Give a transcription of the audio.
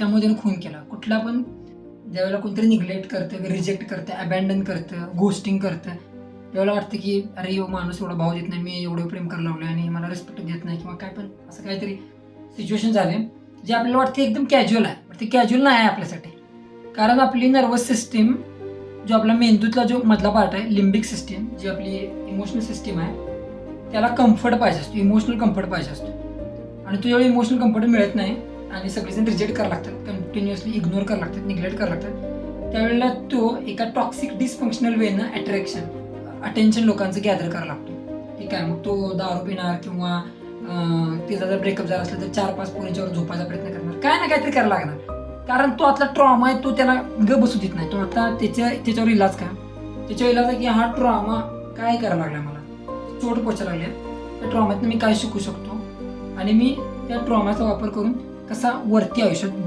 त्यामुळे त्यानं खून केला. कुठला पण ज्यावेळेला कोणतरी निग्लेक्ट करतं, रिजेक्ट करतं, अबॅन्डन करतं, गोस्टिंग करतं, त्यावेळेला वाटतं की अरे यो माणूस एवढा भाव देत नाही, मी एवढं प्रेम करायला लागलो आणि मला रिस्पेक्ट देत नाही किंवा काय पण असं काहीतरी सिच्युएशन झाले जे आपल्याला वाटते एकदम कॅज्युअल आहे, पण ते कॅज्युअल नाही आहे आपल्यासाठी. कारण आपली नर्वस सिस्टीम, जो आपला मेंदूतला जो मधला पार्ट आहे, लिम्बिक सिस्टीम, जी आपली इमोशनल सिस्टीम आहे, त्याला कम्फर्ट पाहिजे असतो, इमोशनल कम्फर्ट पाहिजे असतो. आणि तो जेव्हा इमोशनल कम्फर्ट मिळत नाही आणि सगळेजण रिजेक्ट करायला लागतात, कंटिन्युअसली इग्नोर करायला लागतात, निग्लेक्ट करायला लागतात, त्यावेळेला तो एका टॉक्सिक डिसफंक्शनल वेनं अटेन्शन लोकांचं गॅदर करायला लागतो. ठीक आहे, मग तो दारू पिणार किंवा तिचा जर ब्रेकअप झाला असला तर 4-5 पोरींच्यावर झोपायचा प्रयत्न करणार, काय ना काहीतरी करायला लागणार. कारण तो आतला ट्रॉमा आहे, तो त्याला बसू देत नाही. तो आता त्याच्यावर इलाज काय, त्याच्यावर इलाज आहे की हा ट्रॉमा काय करायला लागला, मला चोट पोचायला लागल्या, त्या ट्रॉमातनं मी काय शिकू शकतो आणि मी त्या ट्रॉमाचा वापर करून कसा वरती आयुष्यात